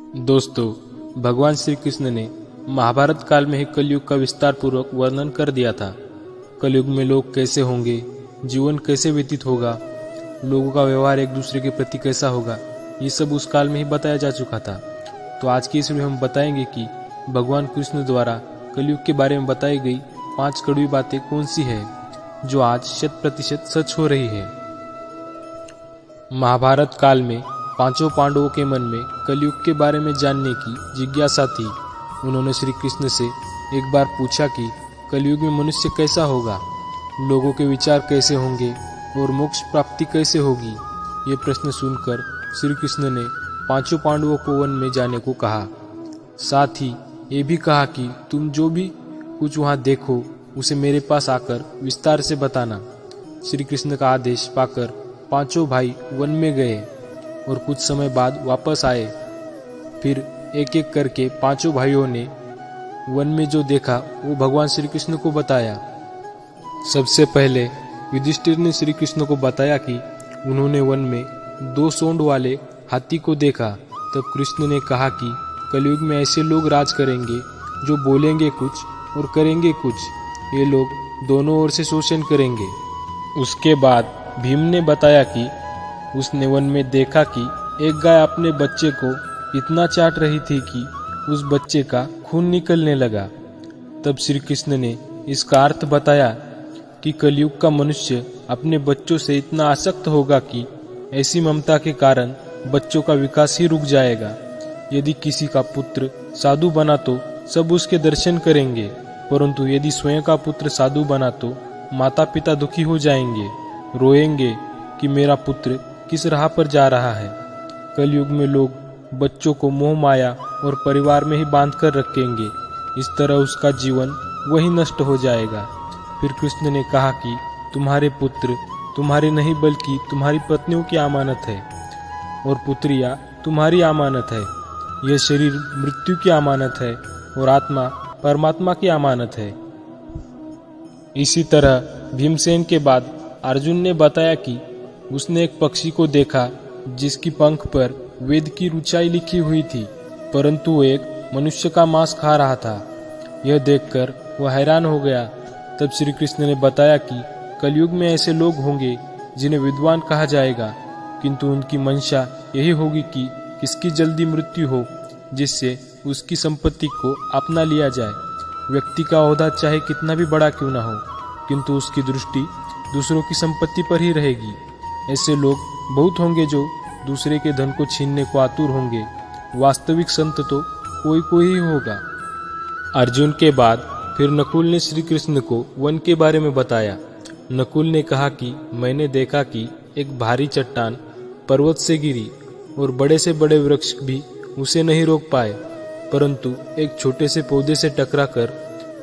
दोस्तों, भगवान श्री कृष्ण ने महाभारत काल में ही कलयुग का विस्तार पूर्वक वर्णन कर दिया था। कलयुग में लोग कैसे होंगे, जीवन कैसे व्यतीत होगा, लोगों का व्यवहार एक दूसरे के प्रति कैसा होगा, ये सब उस काल में ही बताया जा चुका था। तो आज की इस वीडियो में हम बताएंगे कि भगवान कृष्ण द्वारा कलयुग के बारे में बताई गई 5 कड़वी बातें कौन सी है जो आज 100% सच हो रही है। महाभारत काल में पांचों पांडवों के मन में कलयुग के बारे में जानने की जिज्ञासा थी। उन्होंने श्री कृष्ण से एक बार पूछा कि कलयुग में मनुष्य कैसा होगा, लोगों के विचार कैसे होंगे और मोक्ष प्राप्ति कैसे होगी। ये प्रश्न सुनकर श्री कृष्ण ने पांचों पांडवों को वन में जाने को कहा। साथ ही ये भी कहा कि तुम जो भी कुछ वहां देखो उसे मेरे पास आकर विस्तार से बताना। श्री कृष्ण का आदेश पाकर पांचों भाई वन में गए और कुछ समय बाद वापस आए। फिर एक एक करके पांचों भाइयों ने वन में जो देखा वो भगवान श्री कृष्ण को बताया। सबसे पहले युधिष्ठिर ने श्री कृष्ण को बताया कि उन्होंने वन में 2 सूंड वाले हाथी को देखा। तब कृष्ण ने कहा कि कलयुग में ऐसे लोग राज करेंगे जो बोलेंगे कुछ और करेंगे कुछ। ये लोग दोनों ओर से शोषण करेंगे। उसके बाद भीम ने बताया कि उसने वन में देखा कि एक गाय अपने बच्चे को इतना चाट रही थी कि उस बच्चे का खून निकलने लगा। तब श्री कृष्ण ने इसका अर्थ बताया कि कलयुग का मनुष्य अपने बच्चों से इतना आसक्त होगा कि ऐसी ममता के कारण बच्चों का विकास ही रुक जाएगा। यदि किसी का पुत्र साधु बना तो सब उसके दर्शन करेंगे, परंतु यदि स्वयं का पुत्र साधु बना तो माता पिता दुखी हो जाएंगे, रोएंगे कि मेरा पुत्र किस राह पर जा रहा है। कलयुग में लोग बच्चों को मोह माया और परिवार में ही बांध कर रखेंगे। इस तरह उसका जीवन वही नष्ट हो जाएगा। फिर कृष्ण ने कहा कि तुम्हारे पुत्र तुम्हारे नहीं बल्कि तुम्हारी पत्नियों की अमानत है और पुत्रियां तुम्हारी अमानत है। यह शरीर मृत्यु की अमानत है और आत्मा परमात्मा की अमानत है। इसी तरह भीमसेन के बाद अर्जुन ने बताया कि उसने एक पक्षी को देखा जिसकी पंख पर वेद की ऊंचाई लिखी हुई थी, परंतु वो एक मनुष्य का मांस खा रहा था। यह देखकर वह हैरान हो गया। तब श्री कृष्ण ने बताया कि कलयुग में ऐसे लोग होंगे जिन्हें विद्वान कहा जाएगा, किंतु उनकी मंशा यही होगी कि किसकी जल्दी मृत्यु हो, जिससे उसकी संपत्ति को अपना लिया जाए। व्यक्ति का ओहदा चाहे कितना भी बड़ा क्यों ना हो, किंतु उसकी दृष्टि दूसरों की संपत्ति पर ही रहेगी। ऐसे लोग बहुत होंगे जो दूसरे के धन को छीनने को आतुर होंगे। वास्तविक संत तो कोई ही होगा। अर्जुन के बाद फिर नकुल ने श्री कृष्ण को वन के बारे में बताया। नकुल ने कहा कि मैंने देखा कि एक भारी चट्टान पर्वत से गिरी और बड़े से बड़े वृक्ष भी उसे नहीं रोक पाए, परंतु एक छोटे से पौधे से टकराकर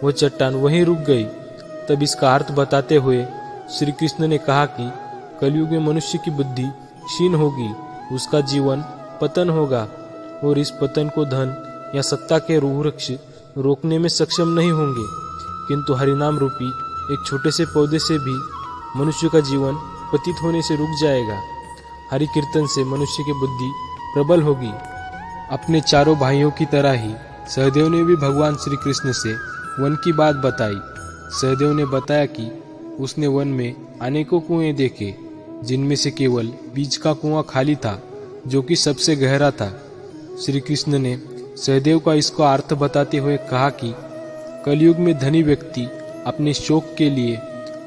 वह चट्टान वहीं रुक गई। तब इसका अर्थ बताते हुए श्री कृष्ण ने कहा कि कलयुग में मनुष्य की बुद्धि क्षीण होगी, उसका जीवन पतन होगा और इस पतन को धन या सत्ता के वृक्ष रोकने में सक्षम नहीं होंगे, किंतु हरिनाम रूपी एक छोटे से पौधे से भी मनुष्य का जीवन पतित होने से रुक जाएगा। हरि कीर्तन से मनुष्य की बुद्धि प्रबल होगी। अपने चारों भाइयों की तरह ही सहदेव ने भी भगवान श्री कृष्ण से वन की बात बताई। सहदेव ने बताया कि उसने वन में अनेकों कुएं देखे, जिनमें से केवल बीच का कुआं खाली था जो कि सबसे गहरा था। श्री कृष्ण ने सहदेव का इसका अर्थ बताते हुए कहा कि कलयुग में धनी व्यक्ति अपने शौक के लिए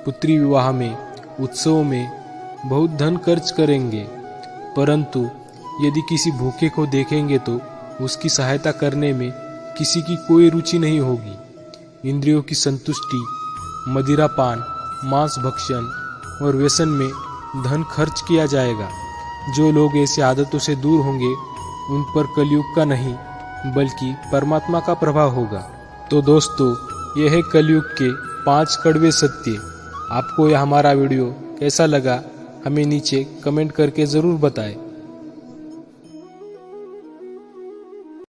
पुत्री विवाह में, उत्सवों में बहुत धन खर्च करेंगे, परंतु यदि किसी भूखे को देखेंगे तो उसकी सहायता करने में किसी की कोई रुचि नहीं होगी। इंद्रियों की संतुष्टि, मदिरापान, मांस भक्षण और व्यसन में धन खर्च किया जाएगा। जो लोग ऐसी आदतों से दूर होंगे उन पर कलयुग का नहीं बल्कि परमात्मा का प्रभाव होगा। तो दोस्तों, यह है कलयुग के 5 कड़वे सत्य। आपको यह हमारा वीडियो कैसा लगा हमें नीचे कमेंट करके ज़रूर बताएं।